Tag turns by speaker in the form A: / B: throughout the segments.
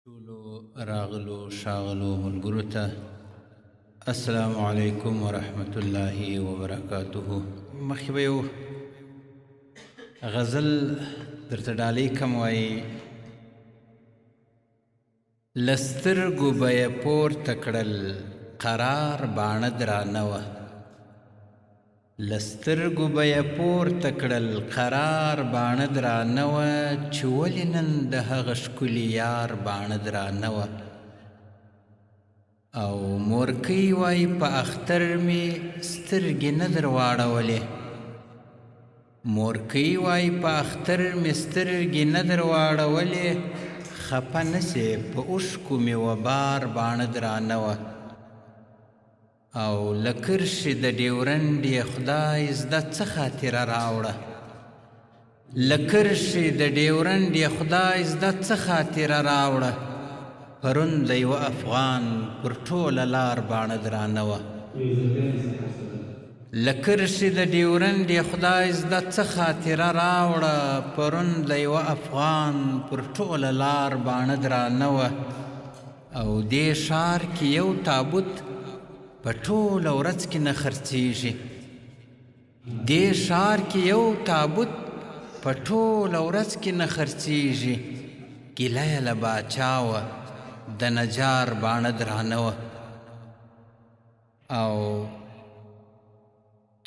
A: ټولو راغلو ښاغلو ملګرو ته السلام علیکم ورحمت الله وبرکاته. مخکې به یو غزل درته ډالۍ کم وایي: له سترګو به یې پورته کړل قرار باڼه درانه وه، له سترګو به یې پورته کړل قرار باڼه درانه وه، چې ولې نن د هغه ښکلي یار باڼه درانه وه. او مورکۍ وایي په اختر مې سترګې نه در واړولې، مورکۍ وایي په اختر مې سترګې نه در واړولې، خفه نسې په اوښکو مې وبار باڼه درانه وه. او له کرښې د ډیورنډ یې خدای زده څه خاطره راوړه، له کرښې د ډیورنډ یې خدای زده څه خاطره راوړه، پرون د یوه افغان پر ټوله لار باڼه درانه وه. له کرښې د ډیورنډ یې خدای زده څه خاطره راوړه، پرون د یوه افغان پر ټوله لار باڼه درانه وه. او دې ښار کې یو تابوت په ټوله ورځ کې نه خرڅېږي، دې ښار کې یو تابوت په ټوله ورځ کې نه خرڅېږي، ګیله یې له باچا وه د نجار باڼه درانه وه. او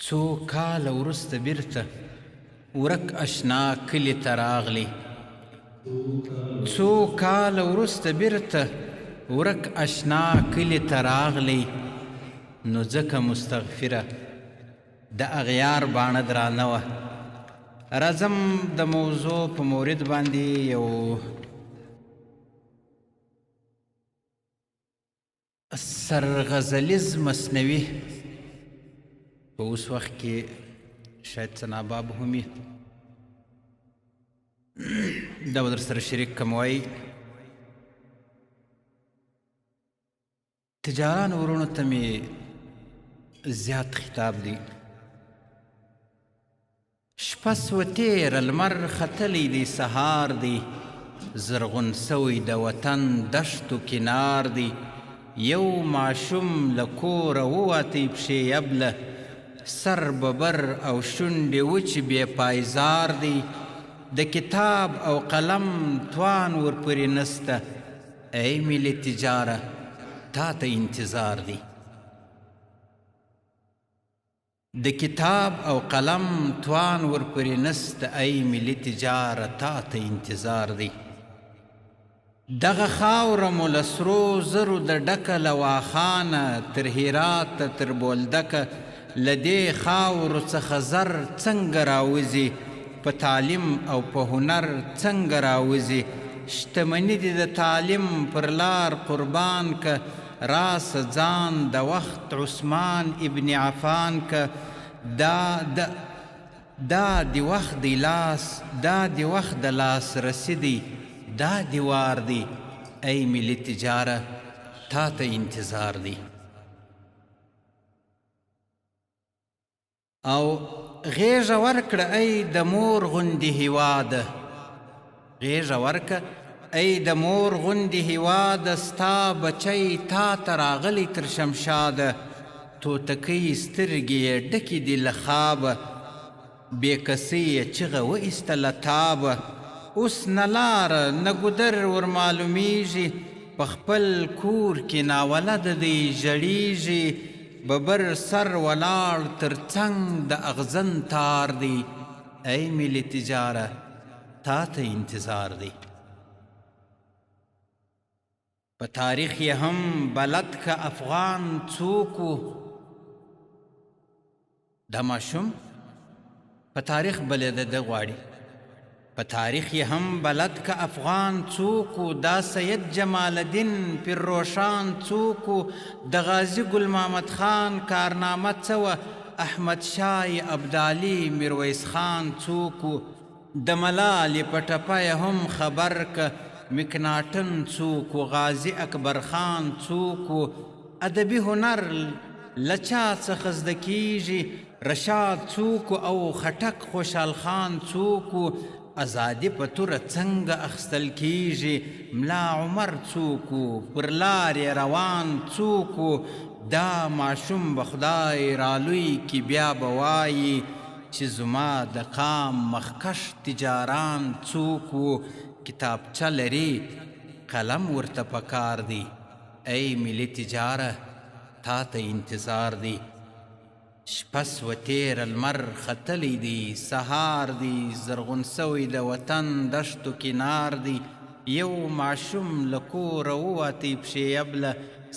A: څو کاله وروسته بیرته ورک اشنا کلي ته راغلی، څو کاله وروسته بیرته ورک اشنا کلي ته راغلی، نو ځکه مستغفره د اغیار باڼه درانه وه. راځم د موضوع په مورد باندې یو سرغزلیز مصنوي په اوس وخت کې شاید څه ناباب هم وي، دا به در سره شریک کم. وایي: تجاران ورونو ته مې زیات خطاب دی، شپه سوه تېره لمر ختلی دی سهار دی، زرغون سوی د وطن دشتو کنار دی، یو ماشوم له کوره ووتی پښې یبله، سر ببر او شونډې وچې بې پایزار دی، د کتاب او قلم توان ورپورې نسته، ای ملي تجاره تا ته انتظار دی. د کتاب او قلم توان ورپورې نسته، ای ملي تجاره تا ته انتظار دی. دغه خاوره مو له سرو زرو د ډکه له واخانه تر هراته تر بولدکه، له دې خاورو څخه زر څنګه راوځي، په تعلیم او په هنر څنګه راوځي، شتمني دې د تعلیم پر لار قربان که، راسه ځان د وخت عثمان ابن عفان که، دا د وخت د لاس، دا د وخت د لاس رسیدي، دا دیوار دی، ای ملي تجاره تا ته انتظار دی. او غیږه ورکړه ای د مور غوندې هیواده، غیږه ورکړه ای د مور غوندې هیواده، ستا بچی تا ته راغلی تر شمشاده، توتکۍ سترګې یې ډکې دي له خوابه، بې کسۍ یې چغه وایستله تابه، اوس نه لاره نه ګودر ور معلومیږي، په خپل کور کې ناولده دی ژړیږي، ببر سر ولاړ تر څنګ د اغزن تار دی، ای ملي تجاره تا ته انتظار دی. په تاریخ یې هم بلد که افغان څوک و، دا ماشوم په تاریخ بلده ده غواړي، په تاریخ یې هم بلد که افغان څوک و، دا سید جمال الدین پیر روشان څوک و، د غازي ګل محمد خان کارنامه څه وه، احمد شاه ابدالي میرویس خان څوک و، د ملالې په ټپه یې هم خبر که، مکناټن څوک و، غازي اکبر خان څوک و، ادبي هنر له چا څخه زده کیږي، رشاد څوک او خټک خوشحال خان څوک و، ازادي په توره څنګه اخیستل کیږي ملا عمر څوک و پر لار یې روان څوک و دا ماشوم به خدای رالوی کی بیا به وایي چې زما د قام مخکش تجاران څوک و کتابچه لري قلم ورته پکار دی ای ملي تجاره تا ته انتظار دی شپه سوه تېره لمر ختلی دی سهار دی زرغون سوی د وطن دشتو کنار دی یو ماشوم له کوره ووتی پښې یبله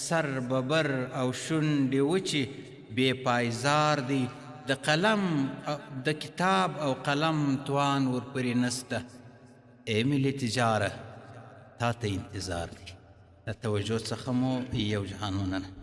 A: سر ببر او شونډې وچې بې پایزار دی د قلم د کتاب او قلم توان ورپورې نسته ای ملي تجاره تا ته انتظار دی د توجه څخه مو یو جهانونه